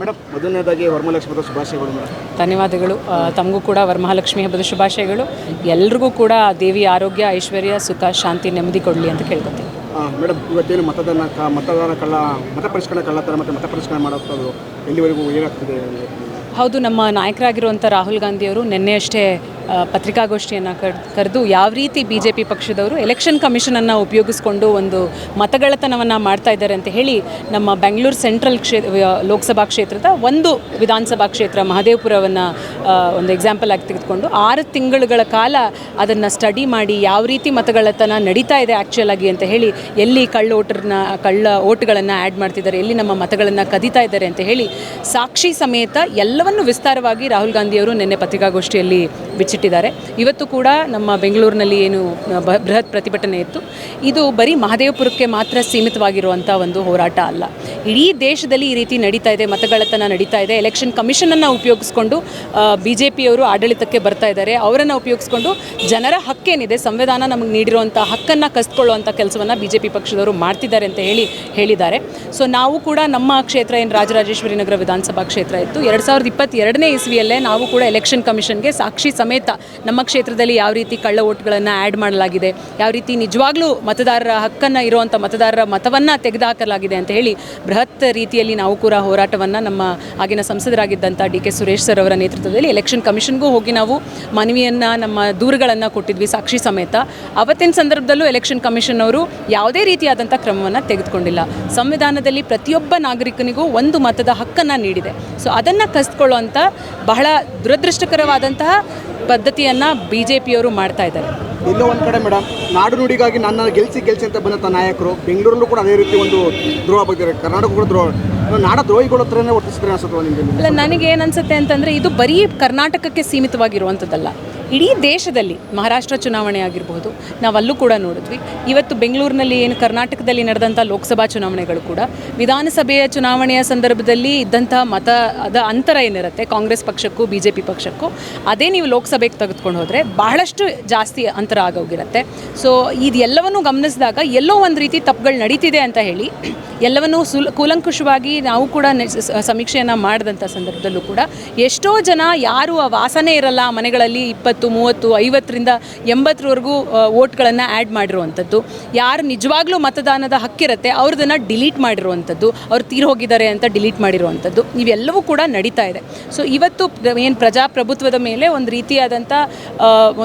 Madam, ಮೊದಲನೇದಾಗಿ ವರಮಹಾಲಕ್ಷ್ಮಿ ಹಬ್ಬದ ಶುಭಾಶಯಗಳು ಮೇಡಮ್. ಧನ್ಯವಾದಗಳು. ತಮಗೂ ಕೂಡ ವರಮಹಾಲಕ್ಷ್ಮಿ ಹಬ್ಬದ ಶುಭಾಶಯಗಳು. ಎಲ್ರಿಗೂ ಕೂಡ ದೇವಿ ಆರೋಗ್ಯ, ಐಶ್ವರ್ಯ, ಸುಖ, ಶಾಂತಿ, ನೆಮ್ಮದಿ ಕೊಡಲಿ ಅಂತ ಕೇಳ್ಕೊತೀನಿ. ಮೇಡಮ್, ಇವತ್ತೇನು ಮತದಾನ ಮತ ಪರಿಷ್ಕರಣೆ ಕಳ್ಳತನ ಮತ್ತು ಮತ ಪರಿಷ್ಕರಣೆ ಮಾಡೋದು ಎಲ್ಲಿವರೆಗೂ ಏನಾಗ್ತಿದೆ? ಹೌದು, ನಮ್ಮ ನಾಯಕರಾಗಿರುವಂಥ ರಾಹುಲ್ ಗಾಂಧಿಯವರು ನಿನ್ನೆಯಷ್ಟೇ ಪತ್ರಿಕಾಗೋಷ್ಠಿಯನ್ನು ಕರೆದು ಯಾವ ರೀತಿ BJP ಪಕ್ಷದವರು ಎಲೆಕ್ಷನ್ ಕಮಿಷನನ್ನು ಉಪಯೋಗಿಸ್ಕೊಂಡು ಒಂದು ಮತಗಳ್ಳತನವನ್ನು ಮಾಡ್ತಾ ಇದ್ದಾರೆ ಅಂತ ಹೇಳಿ ನಮ್ಮ ಬೆಂಗಳೂರು ಸೆಂಟ್ರಲ್ ಲೋಕಸಭಾ ಕ್ಷೇತ್ರದ ಒಂದು ವಿಧಾನಸಭಾ ಕ್ಷೇತ್ರ ಮಹದೇವಪುರವನ್ನು ಒಂದು ಎಕ್ಸಾಂಪಲ್ ಆಗಿ ತೆಗೆದುಕೊಂಡು 6 ತಿಂಗಳುಗಳ ಕಾಲ ಅದನ್ನು ಸ್ಟಡಿ ಮಾಡಿ ಯಾವ ರೀತಿ ಮತಗಳ್ಳತನ ನಡೀತಾ ಇದೆ ಆ್ಯಕ್ಚುಯಲ್ ಆಗಿ ಅಂತ ಹೇಳಿ, ಎಲ್ಲಿ ಕಳ್ಳ ಓಟ್ಗಳನ್ನು ಆ್ಯಡ್ ಮಾಡ್ತಿದ್ದಾರೆ, ಎಲ್ಲಿ ನಮ್ಮ ಮತಗಳನ್ನು ಕದೀತಾ ಇದ್ದಾರೆ ಅಂತ ಹೇಳಿ ಸಾಕ್ಷಿ ಸಮೇತ ಎಲ್ಲವನ್ನು ವಿಸ್ತಾರವಾಗಿ ರಾಹುಲ್ ಗಾಂಧಿಯವರು ನಿನ್ನೆ ಪತ್ರಿಕಾಗೋಷ್ಠಿಯಲ್ಲಿ ಬಿಚ್ಚಿಟ್ಟಿದ್ದಾರೆ. ಇವತ್ತು ಕೂಡ ನಮ್ಮ ಬೆಂಗಳೂರಿನಲ್ಲಿ ಏನು ಬೃಹತ್ ಪ್ರತಿಭಟನೆ ಇತ್ತು, ಇದು ಬರೀ ಮಹದೇವಪುರಕ್ಕೆ ಮಾತ್ರ ಸೀಮಿತವಾಗಿರುವಂಥ ಒಂದು ಹೋರಾಟ ಅಲ್ಲ. ಇಡೀ ದೇಶದಲ್ಲಿ ಈ ರೀತಿ ನಡೀತಾ ಇದೆ, ಮತಗಳ್ಳತನ ನಡೀತಾ ಇದೆ. ಎಲೆಕ್ಷನ್ ಕಮಿಷನನ್ನು ಉಪಯೋಗಿಸ್ಕೊಂಡು BJPಯವರು ಆಡಳಿತಕ್ಕೆ ಬರ್ತಾ ಇದ್ದಾರೆ. ಅವರನ್ನು ಉಪಯೋಗಿಸ್ಕೊಂಡು ಜನರ ಹಕ್ಕೇನಿದೆ, ಸಂವಿಧಾನ ನಮಗೆ ನೀಡಿರುವಂಥ ಹಕ್ಕನ್ನು ಕಸ್ಕೊಳ್ಳುವಂಥ ಕೆಲಸವನ್ನು BJP ಪಕ್ಷದವರು ಮಾಡ್ತಿದ್ದಾರೆ ಅಂತ ಹೇಳಿದ್ದಾರೆ. ಸೊ ನಾವು ಕೂಡ ನಮ್ಮ ಕ್ಷೇತ್ರ ಏನು ರಾಜರಾಜೇಶ್ವರಿ ನಗರ ವಿಧಾನಸಭಾ ಕ್ಷೇತ್ರ ಇತ್ತು, 2022ನೇ ಇಸ್ವಿಯಲ್ಲೇ ನಾವು ಕೂಡ ಎಲೆಕ್ಷನ್ ಕಮಿಷನ್ಗೆ ಸಾಕ್ಷಿ ಸಮೇತ ನಮ್ಮ ಕ್ಷೇತ್ರದಲ್ಲಿ ಯಾವ ರೀತಿ ಕಳ್ಳ ಓಟ್ಗಳನ್ನು ಆ್ಯಡ್ ಮಾಡಲಾಗಿದೆ, ಯಾವ ರೀತಿ ನಿಜವಾಗ್ಲೂ ಮತದಾರರ ಹಕ್ಕನ್ನು ಇರುವಂಥ ಮತದಾರರ ಮತವನ್ನು ತೆಗೆದುಹಾಕಲಾಗಿದೆ ಅಂತ ಹೇಳಿ ಬೃಹತ್ ರೀತಿಯಲ್ಲಿ ನಾವು ಕೂಡ ಹೋರಾಟವನ್ನು ನಮ್ಮ ಆಗಿನ ಸಂಸದರಾಗಿದ್ದಂಥ DK ಸುರೇಶ್ ಸರ್ ಅವರ ನೇತೃತ್ವದಲ್ಲಿ ಎಲೆಕ್ಷನ್ ಕಮಿಷನ್ಗೂ ಹೋಗಿ ನಾವು ಮನವಿಯನ್ನು, ನಮ್ಮ ದೂರುಗಳನ್ನು ಕೊಟ್ಟಿದ್ವಿ ಸಾಕ್ಷಿ ಸಮೇತ. ಅವತ್ತಿನ ಸಂದರ್ಭದಲ್ಲೂ ಎಲೆಕ್ಷನ್ ಕಮಿಷನ್ ಅವರು ಯಾವುದೇ ರೀತಿಯಾದಂಥ ಕ್ರಮವನ್ನು ತೆಗೆದುಕೊಂಡಿಲ್ಲ. ಸಂವಿಧಾನದಲ್ಲಿ ಪ್ರತಿಯೊಬ್ಬ ನಾಗರಿಕನಿಗೂ ಒಂದು ಮತದ ಹಕ್ಕನ್ನು ನೀಡಿದೆ. ಸೊ ಅದನ್ನು ಕಸ್ಕೊಳ್ಳುವಂಥ ಬಹಳ ದುರದೃಷ್ಟಕರವಾದಂತಹ ಪದ್ಧತಿಯನ್ನು BJPಯವರು ಮಾಡ್ತಾ ಇದ್ದಾರೆ. ಎಲ್ಲೋ ಒಂದು ಕಡೆ ಮೇಡಮ್, ನಾಡು ನುಡಿಗಾಗಿ ನನ್ನ ಗೆಲ್ಸಿ ಅಂತ ಬಂದಂಥ ನಾಯಕರು ಬೆಂಗಳೂರಲ್ಲೂ ಕೂಡ ಅದೇ ರೀತಿ ಒಂದು ದ್ರೋಹ ಬಗ್ಗೆ, ಕರ್ನಾಟಕ ಕೂಡ ದ್ರೋಹ, ನಾಡ ದ್ರೋಹಿಗಳ ಹತ್ರನೇ ವರ್ತಿಸಿದ್ರೆ ಅನ್ಸುತ್ತೆ ನಿಮಗೆ? ಅಲ್ಲ, ನನಗೆ ಏನನ್ಸುತ್ತೆ ಅಂತಂದರೆ ಇದು ಬರೀ ಕರ್ನಾಟಕಕ್ಕೆ ಸೀಮಿತವಾಗಿರುವಂಥದ್ದಲ್ಲ. ಇಡೀ ದೇಶದಲ್ಲಿ ಮಹಾರಾಷ್ಟ್ರ ಚುನಾವಣೆ ಆಗಿರಬಹುದು, ನಾವಲ್ಲೂ ಕೂಡ ನೋಡಿದ್ವಿ. ಇವತ್ತು ಬೆಂಗಳೂರಿನಲ್ಲಿ ಏನು ಕರ್ನಾಟಕದಲ್ಲಿ ನಡೆದಂಥ ಲೋಕಸಭಾ ಚುನಾವಣೆಗಳು ಕೂಡ, ವಿಧಾನಸಭೆಯ ಚುನಾವಣೆಯ ಸಂದರ್ಭದಲ್ಲಿ ಇದ್ದಂಥ ಮತದ ಅಂತರ ಏನಿರುತ್ತೆ ಕಾಂಗ್ರೆಸ್ ಪಕ್ಷಕ್ಕೂ BJP ಪಕ್ಷಕ್ಕೂ, ಅದೇ ನೀವು ಲೋಕಸಭೆಗೆ ತೆಗೆದುಕೊಂಡು ಹೋದರೆ ಬಹಳಷ್ಟು ಜಾಸ್ತಿ ಅಂತರ ಆಗೋಗಿರುತ್ತೆ. ಸೊ ಇದೆಲ್ಲವನ್ನೂ ಗಮನಿಸಿದಾಗ ಎಲ್ಲೋ ಒಂದು ರೀತಿ ತಪ್ಪುಗಳು ನಡೀತಿದೆ ಅಂತ ಹೇಳಿ ಎಲ್ಲವನ್ನೂ ಕೂಲಂಕುಷವಾಗಿ ನಾವು ಕೂಡ ಸಮೀಕ್ಷೆಯನ್ನು ಮಾಡಿದಂಥ ಸಂದರ್ಭದಲ್ಲೂ ಕೂಡ ಎಷ್ಟೋ ಜನ ಯಾರು ಆ ವಾಸನೆ ಇರಲ್ಲ ಮನೆಗಳಲ್ಲಿ 20, 30, 50ರಿಂದ 80ರವರೆಗೂ ವೋಟ್ಗಳನ್ನು ಆ್ಯಡ್ ಮಾಡಿರುವಂಥದ್ದು, ಯಾರು ನಿಜವಾಗ್ಲೂ ಮತದಾನದ ಹಕ್ಕಿರುತ್ತೆ ಅವ್ರದನ್ನು ಡಿಲೀಟ್ ಮಾಡಿರುವಂಥದ್ದು, ಅವ್ರು ತೀರು ಹೋಗಿದ್ದಾರೆ ಅಂತ ಡಿಲೀಟ್ ಮಾಡಿರುವಂಥದ್ದು, ಇವೆಲ್ಲವೂ ಕೂಡ ನಡೀತಾ ಇದೆ. ಸೊ ಇವತ್ತು ಏನು ಪ್ರಜಾಪ್ರಭುತ್ವದ ಮೇಲೆ ಒಂದು ರೀತಿಯಾದಂಥ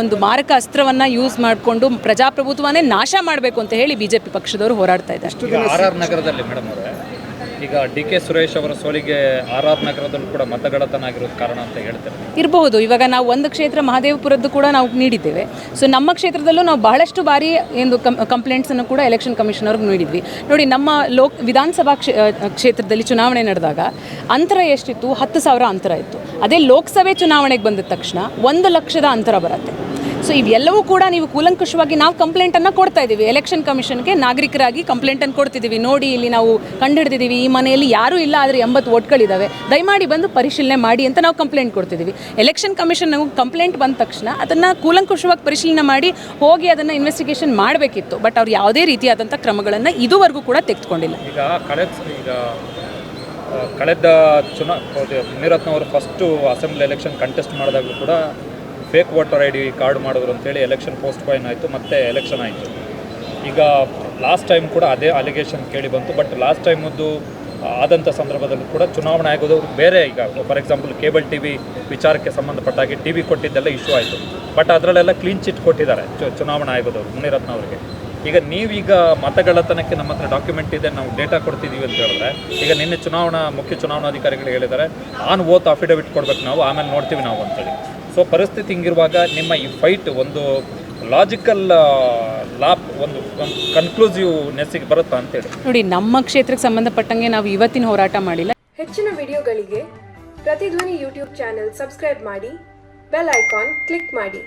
ಒಂದು ಮಾರಕ ಅಸ್ತ್ರವನ್ನು ಯೂಸ್ ಮಾಡಿಕೊಂಡು ಪ್ರಜಾಪ್ರಭುತ್ವನೇ ನಾಶ ಮಾಡಬೇಕು ಅಂತ ಹೇಳಿ BJP ಪಕ್ಷದವರು ಹೋರಾಡ್ತಾ ಇದ್ದಾರೆ. ನಗರದಲ್ಲಿ ಮೇಡಮ್ ಅವರೇ, ಈಗ DK ಸುರೇಶ್ ಅವರ ಸೋಲಿಗೆ RR ನಗರದಲ್ಲೂ ಕೂಡ ಮತಗಳ್ಳತನ ಆಗಿರೋದು ಕಾರಣ ಅಂತ ಹೇಳ್ತಾರೆ. ಇರಬಹುದು. ಇವಾಗ ನಾವು ಒಂದು ಕ್ಷೇತ್ರ ಮಹದೇವಪುರದ್ದು ಕೂಡ ನಾವು ನೀಡಿದ್ದೇವೆ. ಸೊ ನಮ್ಮ ಕ್ಷೇತ್ರದಲ್ಲೂ ನಾವು ಬಹಳಷ್ಟು ಬಾರಿ ಒಂದು ಕಂಪ್ಲೇಂಟ್ಸನ್ನು ಕೂಡ ಎಲೆಕ್ಷನ್ ಕಮಿಷನರ್ಗೆ ನೀಡಿದ್ವಿ. ನೋಡಿ, ನಮ್ಮ ವಿಧಾನಸಭಾ ಕ್ಷೇತ್ರದಲ್ಲಿ ಚುನಾವಣೆ ನಡೆದಾಗ ಅಂತರ ಎಷ್ಟಿತ್ತು? 10,000 ಅಂತರ ಇತ್ತು. ಅದೇ ಲೋಕಸಭೆ ಚುನಾವಣೆಗೆ ಬಂದ ತಕ್ಷಣ 1,00,000 ಅಂತರ ಬರುತ್ತೆ. ಸೊ ಇವೆಲ್ಲವೂ ಕೂಡ ನೀವು ಕೂಲಂಕುಷವಾಗಿ ನಾವು ಕಂಪ್ಲೇಂಟನ್ನು ಕೊಡ್ತಾ ಇದ್ದೀವಿ ಎಲೆಕ್ಷನ್ ಕಮಿಷನ್ಗೆ, ನಾಗರಿಕರಾಗಿ ಕಂಪ್ಲೇಂಟನ್ನು ಕೊಡ್ತಿದ್ದೀವಿ. ನೋಡಿ, ಇಲ್ಲಿ ನಾವು ಕಂಡುಹಿಡಿದಿದ್ದೀವಿ, ಈ ಮನೆಯಲ್ಲಿ ಯಾರೂ ಇಲ್ಲ, ಆದರೆ 80 ವೋಟ್ಗಳಿದ್ದಾವೆ, ದಯಮಾಡಿ ಬಂದು ಪರಿಶೀಲನೆ ಮಾಡಿ ಅಂತ ನಾವು ಕಂಪ್ಲೇಂಟ್ ಕೊಡ್ತಿದ್ದೀವಿ. ಎಲೆಕ್ಷನ್ ಕಮಿಷನ್ ಕಂಪ್ಲೇಂಟ್ ಬಂದ ತಕ್ಷಣ ಅದನ್ನು ಕೂಲಂಕುಷವಾಗಿ ಪರಿಶೀಲನೆ ಮಾಡಿ ಹೋಗಿ ಅದನ್ನು ಇನ್ವೆಸ್ಟಿಗೇಷನ್ ಮಾಡಬೇಕಿತ್ತು. ಬಟ್ ಅವ್ರು ಯಾವುದೇ ರೀತಿಯಾದಂಥ ಕ್ರಮಗಳನ್ನು ಇದುವರೆಗೂ ಕೂಡ ತೆಗೆದುಕೊಂಡಿಲ್ಲ. ಕಳೆದ ಮುನಿರತ್ನವರು ಫಸ್ಟು ಅಸೆಂಬ್ಲಿ ಎಲೆಕ್ಷನ್ ಕಂಟೆಸ್ಟ್ ಮಾಡಿದಾಗಲೂ ಕೂಡ ಫೇಕ್ ವೋಟರ್ ID ಕಾರ್ಡ್ ಮಾಡಿದ್ರು ಅಂತೇಳಿ ಎಲೆಕ್ಷನ್ ಪೋಸ್ಟ್ಪೋನ್ ಆಯಿತು, ಮತ್ತು ಎಲೆಕ್ಷನ್ ಆಯಿತು. ಈಗ ಲಾಸ್ಟ್ ಟೈಮ್ ಕೂಡ ಅದೇ ಅಲಿಗೇಷನ್ ಕೇಳಿ ಬಂತು. ಬಟ್ ಲಾಸ್ಟ್ ಟೈಮದ್ದು ಆದಂಥ ಸಂದರ್ಭದಲ್ಲೂ ಕೂಡ ಚುನಾವಣೆ ಆಗೋದು ಬೇರೆ. ಈಗ ಫಾರ್ ಎಕ್ಸಾಂಪಲ್ ಕೇಬಲ್ TV ವಿಚಾರಕ್ಕೆ ಸಂಬಂಧಪಟ್ಟಾಗಿ TV ಕೊಟ್ಟಿದ್ದೆಲ್ಲ ಇಶ್ಯೂ ಆಯಿತು. ಬಟ್ ಅದರಲ್ಲೆಲ್ಲ ಕ್ಲೀನ್ ಚಿಟ್ ಕೊಟ್ಟಿದ್ದಾರೆ ಚುನಾವಣಾ ಆಯೋಗದವರು ಮುನಿರತ್ನ ಅವರಿಗೆ. ಈಗ ನೀವೀಗ ಮತಗಳ್ಳತನಕ್ಕೆ ನಮ್ಮ ಹತ್ರ ಡಾಕ್ಯುಮೆಂಟ್ ಇದೆ, ನಾವು ಡೇಟಾ ಕೊಡ್ತಿದ್ದೀವಿ ಅಂತ ಹೇಳಿದ್ರೆ, ಈಗ ನಿನ್ನೆ ಮುಖ್ಯ ಚುನಾವಣಾಧಿಕಾರಿಗಳು ಹೇಳಿದ್ದಾರೆ ಆನ್ ಓತ್ ಅಫಿಡವಿಟ್ ಕೊಡ್ಬೇಕು ನಾವು, ಆಮೇಲೆ ನೋಡ್ತೀವಿ ನಾವು ಅಂತೇಳಿ. ಸೊ ಪರಿಸ್ಥಿತಿ ಹಿಂಗಿರುವಾಗ ನಿಮ್ಮ ಈ ಫೈಟ್ ಒಂದು ಲಾಜಿಕಲ್ ಒಂದು ಕನ್ಕ್ಲೂಸಿವ್ ನೆಸ್ಸಿಗೆ ಬರುತ್ತಾ ಅಂತೇಳಿ? ನೋಡಿ, ನಮ್ಮ ಕ್ಷೇತ್ರಕ್ಕೆ ಸಂಬಂಧಪಟ್ಟಂಗೆ ನಾವು ಇವತ್ತಿನ ಹೋರಾಟ ಮಾಡಿಲ್ಲ. ಹೆಚ್ಚಿನ ವಿಡಿಯೋಗಳಿಗೆ ಪ್ರತಿಧ್ವನಿ YouTube ಚಾನೆಲ್ ಸಬ್ಸ್ಕ್ರೈಬ್ ಮಾಡಿ, ಬೆಲ್ ಐಕಾನ್ ಕ್ಲಿಕ್ ಮಾಡಿ.